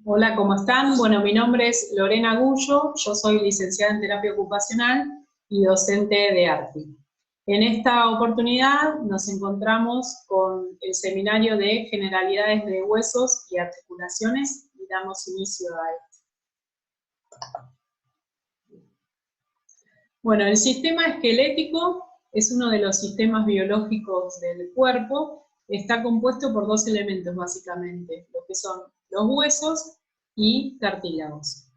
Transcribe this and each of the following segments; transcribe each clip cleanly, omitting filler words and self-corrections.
Hola, ¿cómo están? Bueno, mi nombre es Lorena Gullo, yo soy licenciada en terapia ocupacional y docente de ARTI. En esta oportunidad nos encontramos con el seminario de generalidades de huesos y articulaciones y damos inicio a esto. Bueno, el sistema esquelético es uno de los sistemas biológicos del cuerpo. Está compuesto por dos elementos básicamente, lo que son los huesos y cartílagos.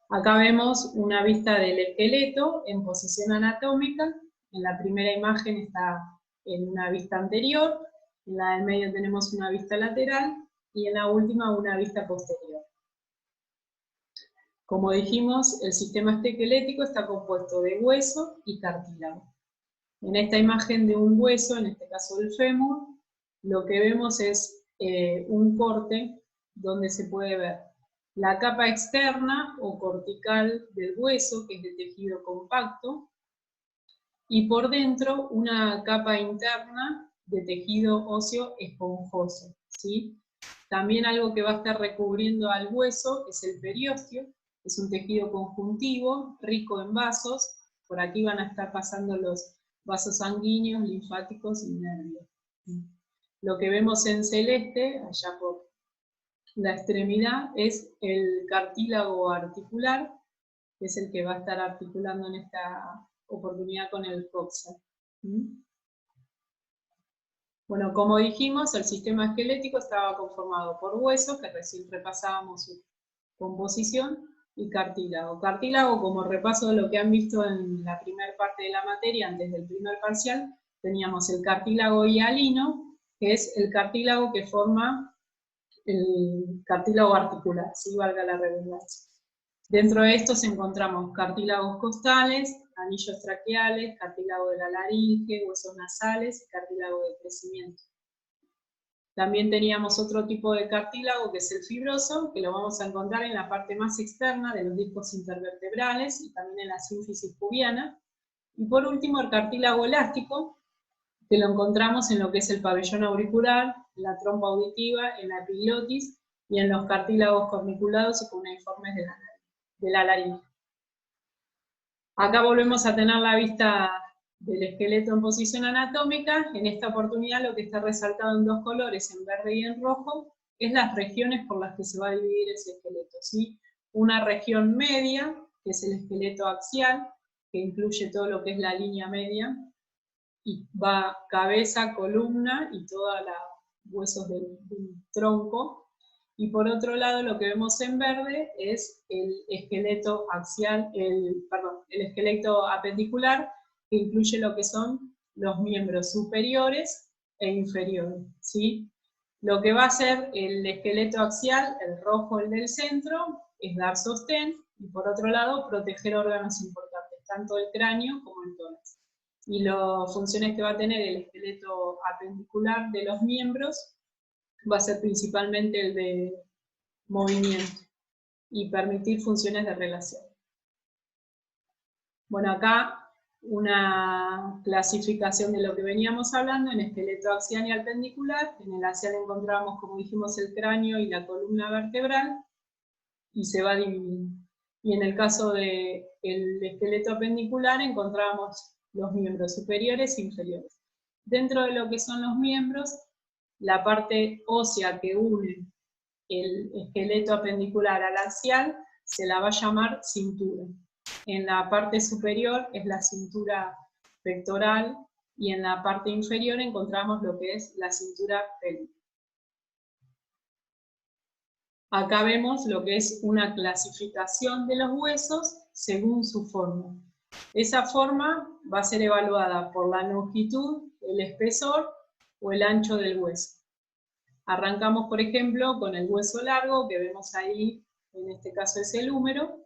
Acá vemos una vista del esqueleto en posición anatómica. En la primera imagen está en una vista anterior, en la del medio tenemos una vista lateral y en la última una vista posterior. Como dijimos, el sistema esquelético está compuesto de hueso y cartílago. En esta imagen de un hueso, en este caso del fémur, lo que vemos es un corte donde se puede ver la capa externa o cortical del hueso, que es de tejido compacto, y por dentro una capa interna de tejido óseo esponjoso, ¿sí? También algo que va a estar recubriendo al hueso es el periósteo, es un tejido conjuntivo, rico en vasos. Por aquí van a estar pasando los vasos sanguíneos, linfáticos y nervios. Lo que vemos en celeste, allá por la extremidad, es el cartílago articular, que es el que va a estar articulando en esta oportunidad con el coxal. Bueno, como dijimos, el sistema esquelético estaba conformado por huesos, que recién repasábamos su composición, y cartílago. Cartílago, como repaso de lo que han visto en la primera parte de la materia, antes del primer parcial, teníamos el cartílago hialino, que es el cartílago que forma el cartílago articular, si valga la redundancia. Dentro de estos encontramos cartílagos costales, anillos traqueales, cartílago de la laringe, huesos nasales y cartílago de crecimiento. También teníamos otro tipo de cartílago que es el fibroso, que lo vamos a encontrar en la parte más externa de los discos intervertebrales y también en la sínfisis pubiana. Y por último el cartílago elástico, que lo encontramos en lo que es el pabellón auricular, la trompa auditiva, en la epiglotis y en los cartílagos corniculados y cuneiformes de la laringe. Acá volvemos a tener la vista del esqueleto en posición anatómica. En esta oportunidad lo que está resaltado en dos colores, en verde y en rojo, es las regiones por las que se va a dividir ese esqueleto, ¿sí? Una región media, que es el esqueleto axial, que incluye todo lo que es la línea media, y va cabeza, columna y todos los huesos del tronco. Y por otro lado, lo que vemos en verde es el esqueleto axial, el esqueleto apendicular, que incluye lo que son los miembros superiores e inferiores, ¿sí? Lo que va a hacer el esqueleto axial, el rojo, el del centro, es dar sostén, y por otro lado, proteger órganos importantes, tanto el cráneo como el tórax. Y las funciones que va a tener el esqueleto apendicular de los miembros va a ser principalmente el de movimiento y permitir funciones de relación. Bueno, acá una clasificación de lo que veníamos hablando en esqueleto axial y apendicular. En el axial encontramos, como dijimos, el cráneo y la columna vertebral, y se va dividiendo. Y en el caso del esqueleto apendicular encontramos los miembros superiores e inferiores. Dentro de lo que son los miembros, la parte ósea que une el esqueleto apendicular al axial se la va a llamar cintura. En la parte superior es la cintura pectoral y en la parte inferior encontramos lo que es la cintura pélvica. Acá vemos lo que es una clasificación de los huesos según su forma. Esa forma va a ser evaluada por la longitud, el espesor o el ancho del hueso. Arrancamos, por ejemplo, con el hueso largo, que vemos ahí, en este caso es el húmero,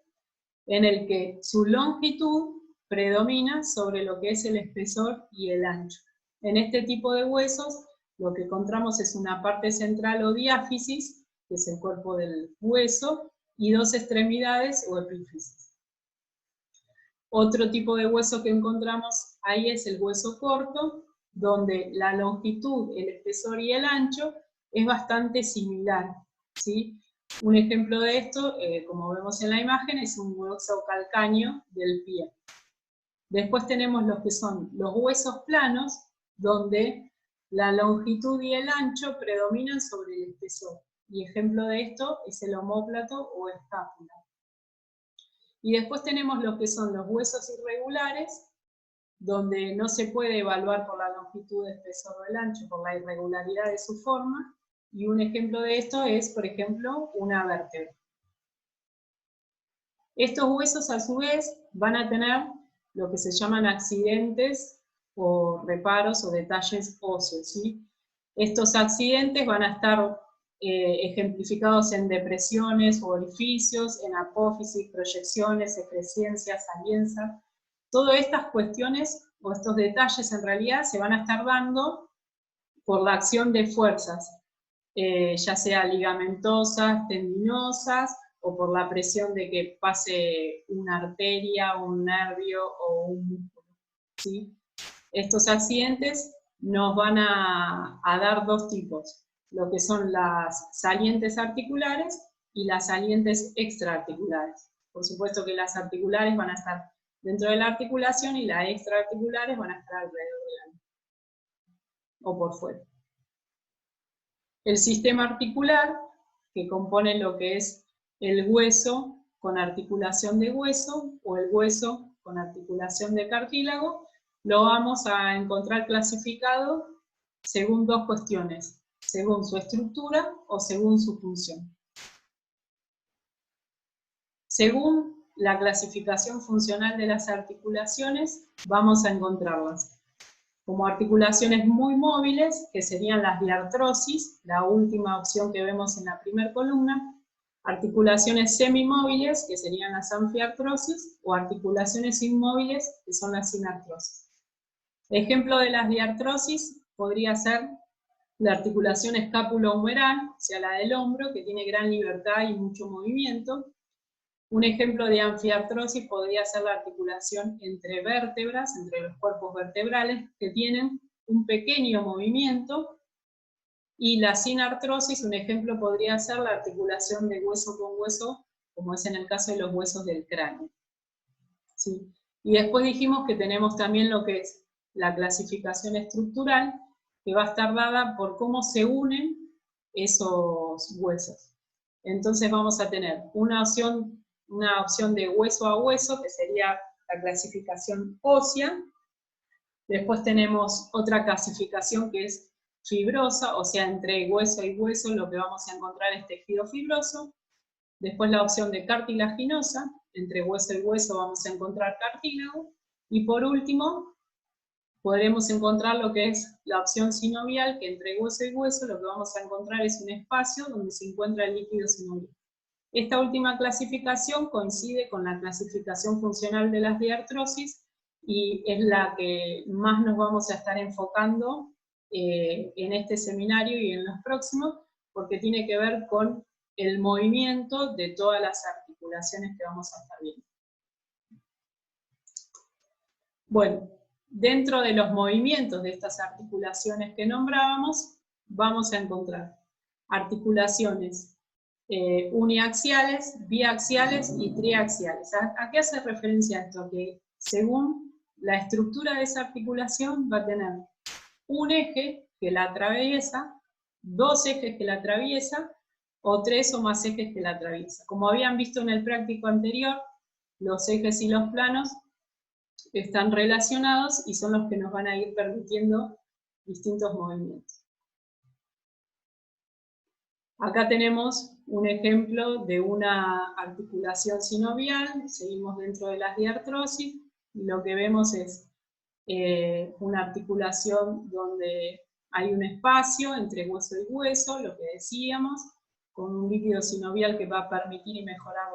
en el que su longitud predomina sobre lo que es el espesor y el ancho. En este tipo de huesos, lo que encontramos es una parte central o diáfisis, que es el cuerpo del hueso, y dos extremidades o epífisis. Otro tipo de hueso que encontramos ahí es el hueso corto, donde la longitud, el espesor y el ancho es bastante similar, ¿sí? Un ejemplo de esto, como vemos en la imagen, es un hueso calcáneo del pie. Después tenemos los que son los huesos planos, donde la longitud y el ancho predominan sobre el espesor. Y ejemplo de esto es el omóplato o escápula. Y después tenemos los que son los huesos irregulares, donde no se puede evaluar por la longitud, espesor o el ancho, por la irregularidad de su forma. Y un ejemplo de esto es, por ejemplo, una vértebra. Estos huesos, a su vez, van a tener lo que se llaman accidentes o reparos o detalles óseos, ¿sí? Estos accidentes van a estar ejemplificados en depresiones o orificios, en apófisis, proyecciones, excrescencias, alianzas. Todas estas cuestiones o estos detalles en realidad se van a estar dando por la acción de fuerzas, ya sea ligamentosas, tendinosas, o por la presión de que pase una arteria, un nervio o un músculo, ¿sí? Estos accidentes nos van a dar dos tipos, lo que son las salientes articulares y las salientes extraarticulares. Por supuesto que las articulares van a estar dentro de la articulación y las extraarticulares van a estar alrededor de la o por fuera. El sistema articular, que compone lo que es el hueso con articulación de hueso o el hueso con articulación de cartílago, lo vamos a encontrar clasificado según dos cuestiones, según su estructura o según su función. Según la clasificación funcional de las articulaciones, vamos a encontrarlas como articulaciones muy móviles, que serían las diartrosis, la última opción que vemos en la primera columna, articulaciones semimóviles, que serían las anfiartrosis, o articulaciones inmóviles, que son las sinartrosis. Ejemplo de las diartrosis podría ser la articulación escápulo-humeral, o sea, la del hombro, que tiene gran libertad y mucho movimiento. Un ejemplo de anfiartrosis podría ser la articulación entre vértebras, entre los cuerpos vertebrales, que tienen un pequeño movimiento. Y la sinartrosis, un ejemplo podría ser la articulación de hueso con hueso, como es en el caso de los huesos del cráneo. ¿Sí? Y después dijimos que tenemos también lo que es la clasificación estructural, que va a estar dada por cómo se unen esos huesos. Entonces vamos a tener una opción de hueso a hueso, que sería la clasificación ósea. Después tenemos otra clasificación que es fibrosa, o sea, entre hueso y hueso lo que vamos a encontrar es tejido fibroso. Después la opción de cartilaginosa, entre hueso y hueso vamos a encontrar cartílago. Y por último, podremos encontrar lo que es la opción sinovial, que entre hueso y hueso lo que vamos a encontrar es un espacio donde se encuentra el líquido sinovial. Esta última clasificación coincide con la clasificación funcional de las diartrosis y es la que más nos vamos a estar enfocando en este seminario y en los próximos, porque tiene que ver con el movimiento de todas las articulaciones que vamos a estar viendo. Bueno, dentro de los movimientos de estas articulaciones que nombrábamos, vamos a encontrar articulaciones uniaxiales, biaxiales y triaxiales. ¿A qué hace referencia esto? Que según la estructura de esa articulación va a tener un eje que la atraviesa, dos ejes que la atraviesa, o tres o más ejes que la atraviesa. Como habían visto en el práctico anterior, los ejes y los planos están relacionados y son los que nos van a ir permitiendo distintos movimientos. Acá tenemos un ejemplo de una articulación sinovial, seguimos dentro de las diartrosis, y lo que vemos es una articulación donde hay un espacio entre hueso y hueso, lo que decíamos, con un líquido sinovial que va a permitir y mejorar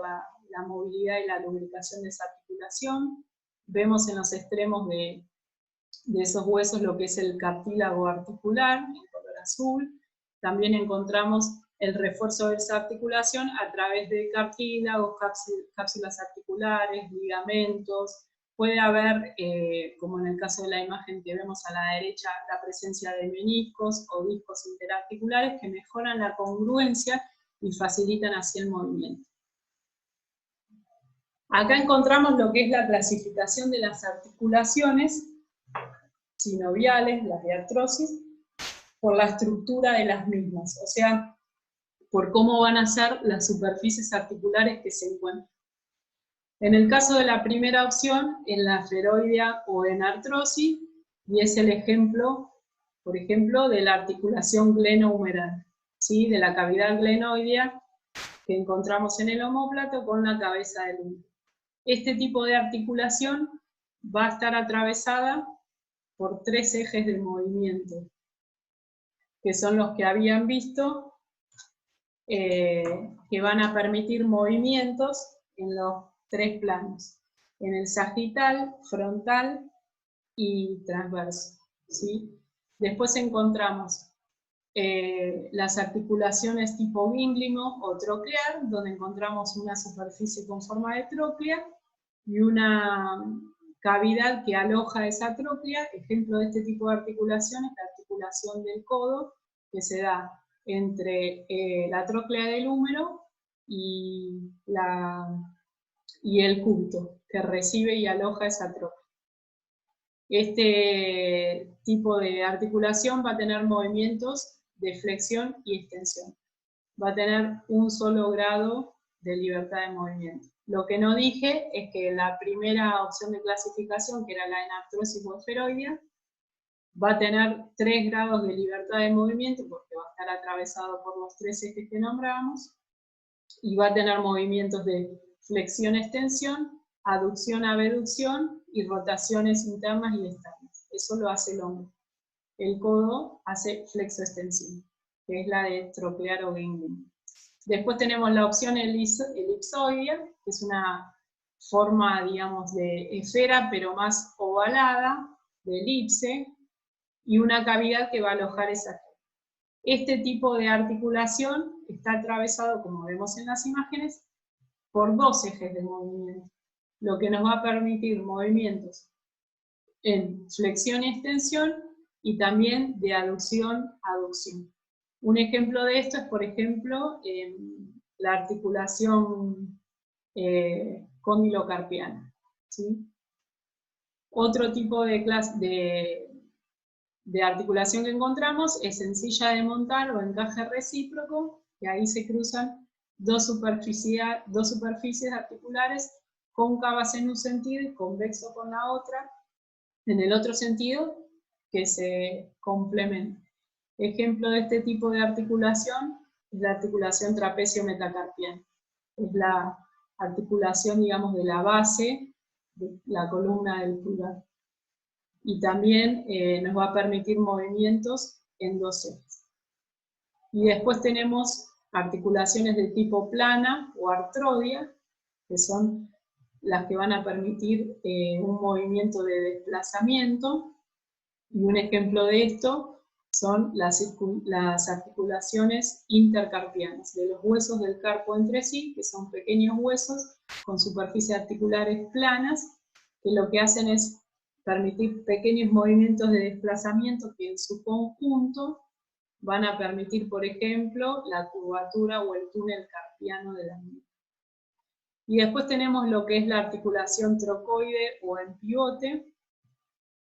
la movilidad y la lubricación de esa articulación. Vemos en los extremos de esos huesos lo que es el cartílago articular, en color azul. También encontramos el refuerzo de esa articulación a través de cartílagos, cápsulas articulares, ligamentos. Puede haber, como en el caso de la imagen que vemos a la derecha, la presencia de meniscos o discos interarticulares que mejoran la congruencia y facilitan así el movimiento. Acá encontramos lo que es la clasificación de las articulaciones sinoviales, las de artrosis, por la estructura de las mismas, o sea, por cómo van a ser las superficies articulares que se encuentran. En el caso de la primera opción, en la esferoidea o en artrosis, y es el ejemplo, por ejemplo, de la articulación glenohumeral, ¿sí? De la cavidad glenoidea que encontramos en el omóplato con la cabeza del húmero. Este tipo de articulación va a estar atravesada por 3 ejes de movimiento, que son los que habían visto, que van a permitir movimientos en los 3 planos, en el sagital, frontal y transverso, ¿sí? Después encontramos las articulaciones tipo gínglimo o troclear, donde encontramos una superficie con forma de tróclea y una cavidad que aloja esa tróclea. Ejemplo de este tipo de articulación es la articulación del codo, que se da entre la tróclea del húmero y el cúbito, que recibe y aloja esa tróclea. Este tipo de articulación va a tener movimientos de flexión y extensión. Va a tener un solo grado de libertad de movimiento. Lo que no dije es que la primera opción de clasificación, que era la enartrosis o esferoidea, va a tener 3 grados de libertad de movimiento, porque va a estar atravesado por los 3 ejes que nombramos, y va a tener movimientos de flexión-extensión, aducción-abducción y rotaciones internas y externas. Eso lo hace el hombre. El codo hace flexo-extensión, que es la de troclear o gínglimo. Después tenemos la opción elipsoidea, que es una forma, digamos, de esfera, pero más ovalada, de elipse, y una cavidad que va a alojar esa esfera. Este tipo de articulación está atravesado, como vemos en las imágenes, por 2 ejes de movimiento, lo que nos va a permitir movimientos en flexión y extensión, y también de aducción-aducción. Un ejemplo de esto es, por ejemplo, la articulación condilocarpiana, ¿sí? Otro tipo de articulación que encontramos es en silla de montar o encaje recíproco, que ahí se cruzan dos superficies articulares cóncavas en un sentido y convexo con la otra, en el otro sentido, que se complementan. Ejemplo de este tipo de articulación es la articulación trapecio-metacarpiana. Es la articulación, digamos, de la base de la columna del pulgar. Y también nos va a permitir movimientos en 2 ejes. Y después tenemos articulaciones de tipo plana o artrodia, que son las que van a permitir un movimiento de desplazamiento, y un ejemplo de esto son las articulaciones intercarpianas, de los huesos del carpo entre sí, que son pequeños huesos con superficies articulares planas, que lo que hacen es permitir pequeños movimientos de desplazamiento que en su conjunto van a permitir, por ejemplo, la curvatura o el túnel carpiano de la misma. Y después tenemos lo que es la articulación trocoide o en pivote,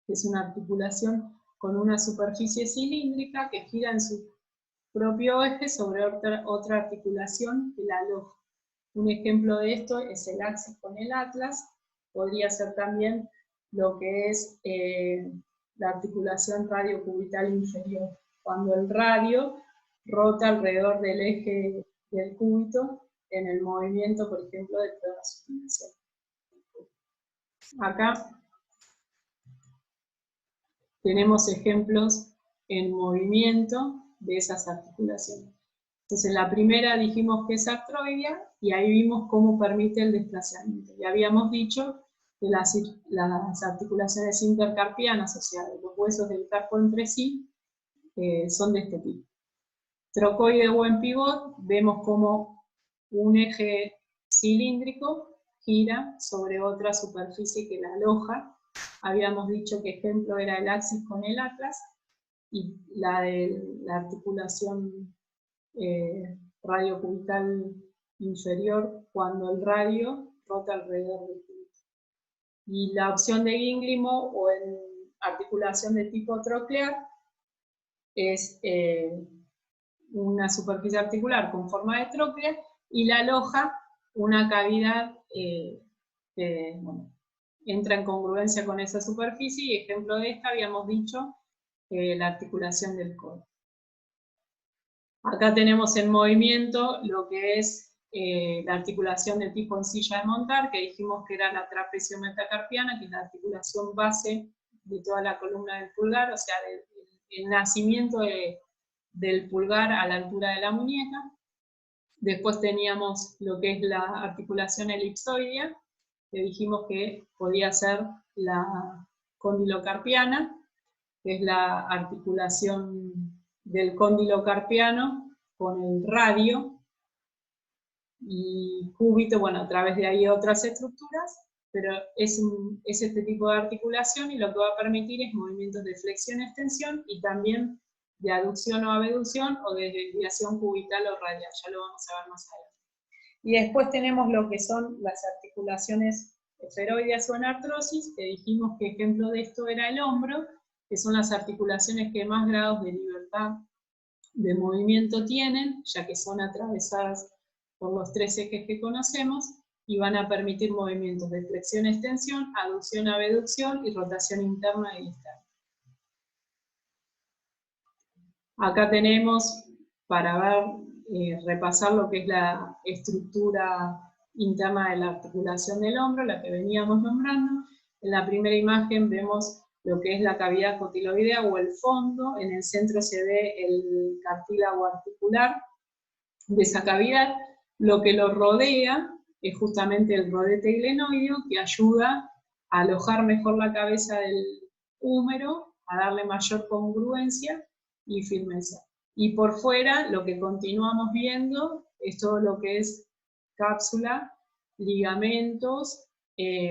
que es una articulación con una superficie cilíndrica que gira en su propio eje sobre otra articulación que la aloja. Un ejemplo de esto es el axis con el atlas, podría ser también lo que es la articulación radiocubital inferior, cuando el radio rota alrededor del eje del cúbito en el movimiento, por ejemplo, de toda la supinación. Acá tenemos ejemplos en movimiento de esas articulaciones. Entonces, la primera dijimos que es artroidea, y ahí vimos cómo permite el desplazamiento. Y habíamos dicho que las articulaciones intercarpianas, o sea, los huesos del carpo entre sí, son de este tipo. Trocoide o en pivot, vemos cómo un eje cilíndrico gira sobre otra superficie que la aloja. Habíamos dicho que ejemplo era el axis con el atlas, y la de la articulación radio cubital inferior cuando el radio rota alrededor del cúbito. Y la opción de Ginglimo o en articulación de tipo troclear es una superficie articular con forma de tróclea y la loja una cavidad bueno, entra en congruencia con esa superficie, y ejemplo de esta habíamos dicho la articulación del codo. Acá tenemos en movimiento lo que es la articulación de tipo en silla de montar, que dijimos que era la trapecio metacarpiana, que es la articulación base de toda la columna del pulgar, o sea, el nacimiento del pulgar a la altura de la muñeca. Después teníamos lo que es la articulación elipsoidea, que dijimos que podía ser la condilocarpiana, que es la articulación del cóndilo carpiano con el radio, y cúbito, bueno, a través de ahí otras estructuras, pero es este tipo de articulación, y lo que va a permitir es movimientos de flexión-extensión y también de aducción o abducción o de desviación cubital o radial, ya lo vamos a ver más adelante. Y después tenemos lo que son las articulaciones esferoideas o en artrosis, que dijimos que ejemplo de esto era el hombro, que son las articulaciones que más grados de libertad de movimiento tienen, ya que son atravesadas por los tres ejes que conocemos, y van a permitir movimientos de flexión-extensión, aducción-abducción y rotación interna y externa. Acá tenemos, para ver, repasar lo que es la estructura interna de la articulación del hombro, la que veníamos nombrando. En la primera imagen vemos lo que es la cavidad cotiloidea o el fondo. En el centro se ve el cartílago articular de esa cavidad. Lo que lo rodea es justamente el rodete glenoideo, que ayuda a alojar mejor la cabeza del húmero, a darle mayor congruencia y firmeza. Y por fuera, lo que continuamos viendo es todo lo que es cápsula, ligamentos,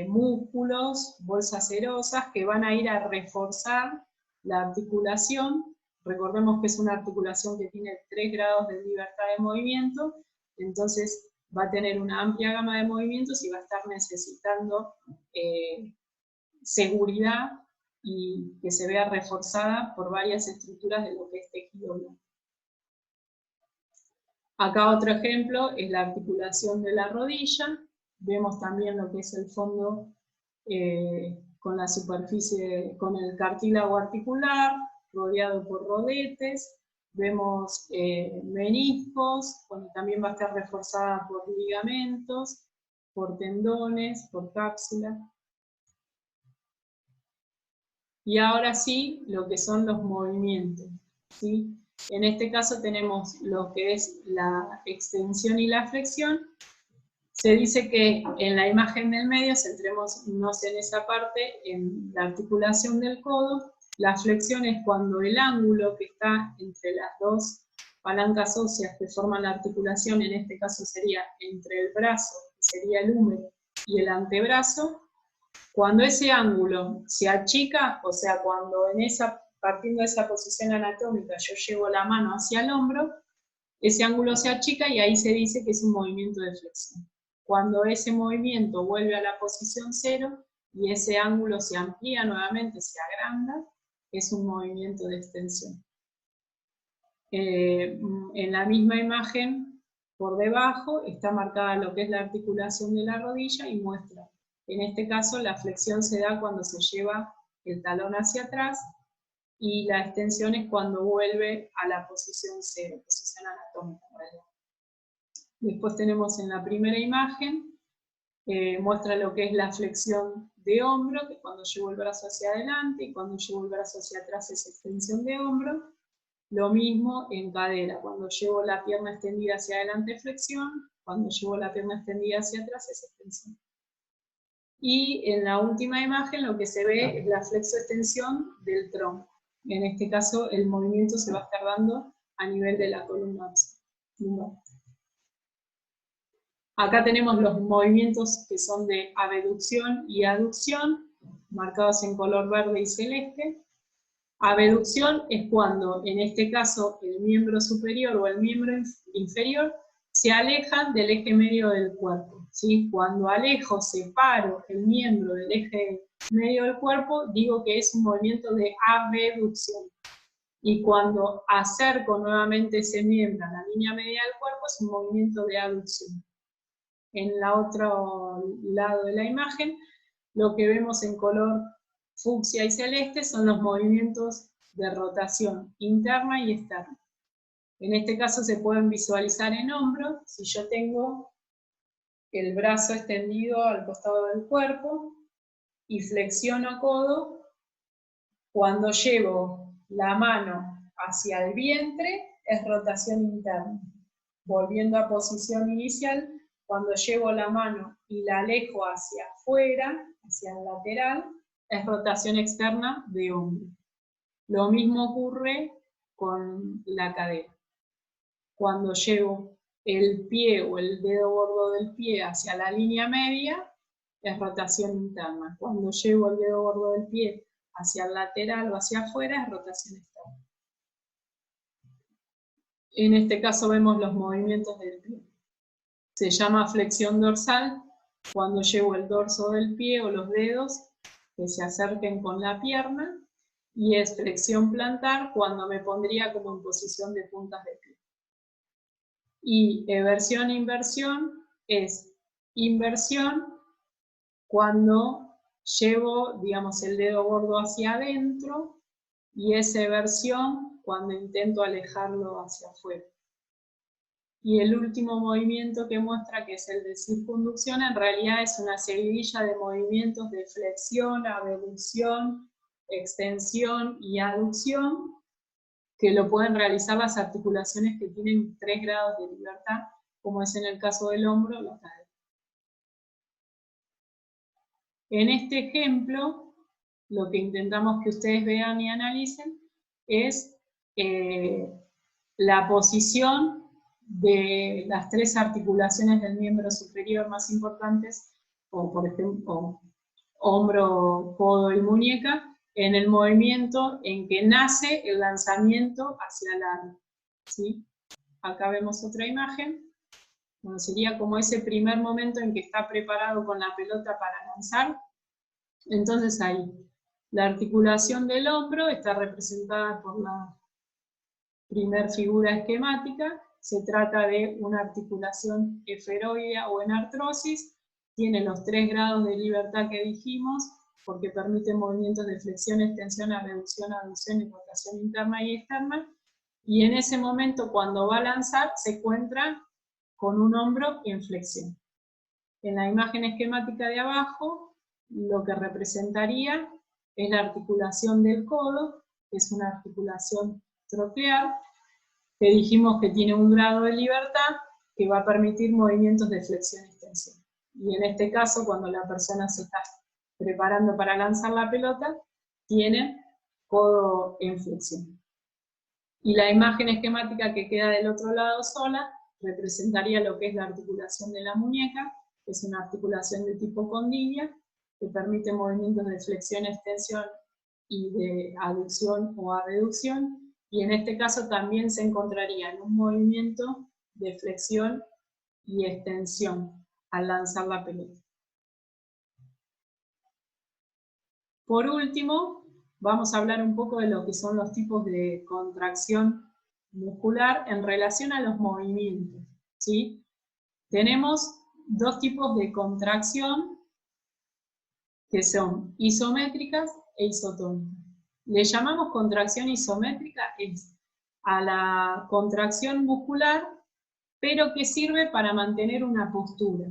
músculos, bolsas serosas, que van a ir a reforzar la articulación. Recordemos que es una articulación que tiene 3 grados de libertad de movimiento, entonces va a tener una amplia gama de movimientos y va a estar necesitando seguridad y que se vea reforzada por varias estructuras de lo que es tejido blando. Acá otro ejemplo es la articulación de la rodilla. Vemos también lo que es el fondo con la superficie, con el cartílago articular, rodeado por rodetes. Vemos meniscos, donde también va a estar reforzada por ligamentos, por tendones, por cápsula. Y ahora sí, lo que son los movimientos, ¿sí? En este caso tenemos lo que es la extensión y la flexión. Se dice que en la imagen del medio, centrémonos en esa parte, en la articulación del codo. La flexión es cuando el ángulo que está entre las dos palancas óseas que forman la articulación, en este caso sería entre el brazo, que sería el húmero, y el antebrazo. Cuando ese ángulo se achica, o sea, cuando partiendo de esa posición anatómica yo llevo la mano hacia el hombro, ese ángulo se achica y ahí se dice que es un movimiento de flexión. Cuando ese movimiento vuelve a la posición 0 y ese ángulo se amplía nuevamente, se agranda, es un movimiento de extensión. En la misma imagen, por debajo, está marcada lo que es la articulación de la rodilla y muestra. En este caso, la flexión se da cuando se lleva el talón hacia atrás, y la extensión es cuando vuelve a la posición 0, posición anatómica, ¿verdad? Después tenemos en la primera imagen, muestra lo que es la flexión de hombro, que cuando llevo el brazo hacia adelante, y cuando llevo el brazo hacia atrás es extensión de hombro. Lo mismo en cadera, cuando llevo la pierna extendida hacia adelante flexión, cuando llevo la pierna extendida hacia atrás es extensión. Y en la última imagen lo que se ve es la flexoextensión del tronco. En este caso el movimiento se va a estar dando a nivel de la columna lumbar. Acá tenemos los movimientos que son de abducción y aducción, marcados en color verde y celeste. Abducción es cuando, en este caso, el miembro superior o el miembro inferior se alejan del eje medio del cuerpo, ¿sí? Cuando alejo, separo el miembro del eje medio del cuerpo, digo que es un movimiento de abducción. Y cuando acerco nuevamente ese miembro a la línea media del cuerpo, es un movimiento de aducción. En el otro lado de la imagen, lo que vemos en color fucsia y celeste son los movimientos de rotación interna y externa. En este caso se pueden visualizar en hombros. Si yo tengo el brazo extendido al costado del cuerpo y flexiono codo, cuando llevo la mano hacia el vientre es rotación interna. Volviendo a posición inicial, cuando llevo la mano y la alejo hacia afuera, hacia el lateral, es rotación externa de hombro. Lo mismo ocurre con la cadera. Cuando llevo el pie o el dedo gordo del pie hacia la línea media, es rotación interna. Cuando llevo el dedo gordo del pie hacia el lateral o hacia afuera, es rotación externa. En este caso vemos los movimientos del pie. Se llama flexión dorsal cuando llevo el dorso del pie o los dedos que se acerquen con la pierna, y es flexión plantar cuando me pondría como en posición de puntas de pie. Y eversión e inversión es inversión cuando llevo, digamos, el dedo gordo hacia adentro, y es eversión cuando intento alejarlo hacia afuera. Y el último movimiento que muestra, que es el de circunducción, en realidad es una seguidilla de movimientos de flexión, abducción, extensión y aducción, que lo pueden realizar las articulaciones que tienen 3 grados de libertad, como es en el caso del hombro o la cadera. En este ejemplo, lo que intentamos que ustedes vean y analicen es la posición de las 3 articulaciones del miembro superior más importantes, o por ejemplo, hombro, codo y muñeca, en el movimiento en que nace el lanzamiento hacia el área, ¿sí? Acá vemos otra imagen, bueno, sería como ese primer momento en que está preparado con la pelota para lanzar. Entonces ahí, la articulación del hombro está representada por la primer figura esquemática. Se trata de una articulación esferoidea o en artrosis, tiene los 3 grados de libertad que dijimos, porque permite movimientos de flexión, extensión, abducción, aducción y rotación interna y externa, y en ese momento cuando va a lanzar se encuentra con un hombro en flexión. En la imagen esquemática de abajo, lo que representaría es la articulación del codo, que es una articulación troqulear, que dijimos que tiene un grado de libertad que va a permitir movimientos de flexión y extensión. Y en este caso, cuando la persona se está preparando para lanzar la pelota, tiene codo en flexión. Y la imagen esquemática que queda del otro lado sola representaría lo que es la articulación de la muñeca, que es una articulación de tipo condilla, que permite movimientos de flexión, extensión y de aducción o abducción, y en este caso también se encontraría en un movimiento de flexión y extensión al lanzar la pelota. Por último, vamos a hablar un poco de lo que son los tipos de contracción muscular en relación a los movimientos, ¿sí? Tenemos 2 tipos de contracción que son isométricas e isotónicas. Le llamamos contracción isométrica a la contracción muscular, pero que sirve para mantener una postura.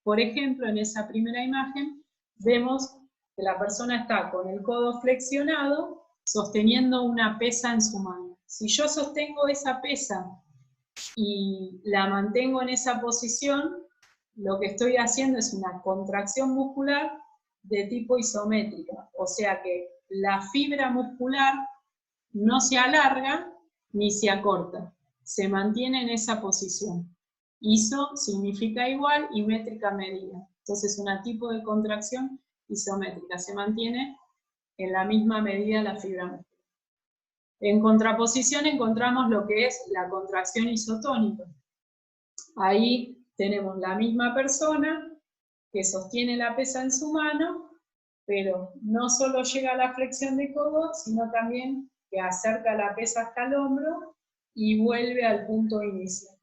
Por ejemplo, en esa primera imagen vemos que la persona está con el codo flexionado, sosteniendo una pesa en su mano. Si yo sostengo esa pesa y la mantengo en esa posición, lo que estoy haciendo es una contracción muscular de tipo isométrica, o sea que la fibra muscular no se alarga ni se acorta, se mantiene en esa posición. Iso significa igual y métrica medida, entonces un tipo de contracción isométrica, se mantiene en la misma medida la fibra muscular. En contraposición encontramos lo que es la contracción isotónica. Ahí tenemos la misma persona que sostiene la pesa en su mano, pero no solo llega a la flexión de codo, sino también que acerca la pesa hasta el hombro y vuelve al punto inicial.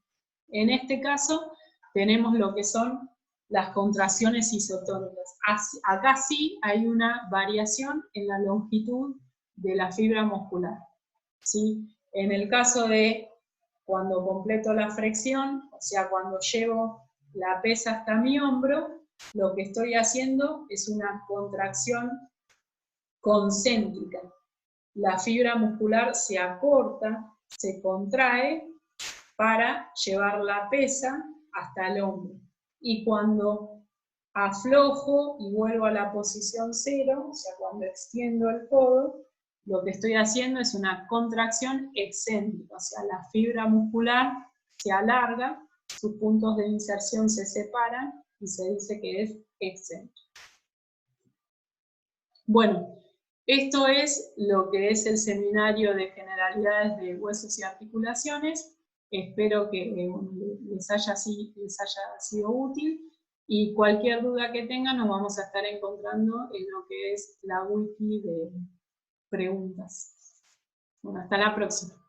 En este caso tenemos lo que son las contracciones isotónicas. Acá sí hay una variación en la longitud de la fibra muscular, ¿sí? En el caso de cuando completo la flexión, o sea, cuando llevo la pesa hasta mi hombro, lo que estoy haciendo es una contracción concéntrica. La fibra muscular se acorta, se contrae para llevar la pesa hasta el hombro. Y cuando aflojo y vuelvo a la posición cero, o sea, cuando extiendo el codo, lo que estoy haciendo es una contracción excéntrica, o sea, la fibra muscular se alarga, sus puntos de inserción se separan y se dice que es excéntrico. Bueno, esto es lo que es el seminario de generalidades de huesos y articulaciones. Espero que les haya sido útil, y cualquier duda que tengan nos vamos a estar encontrando en lo que es la wiki de preguntas. Bueno, hasta la próxima.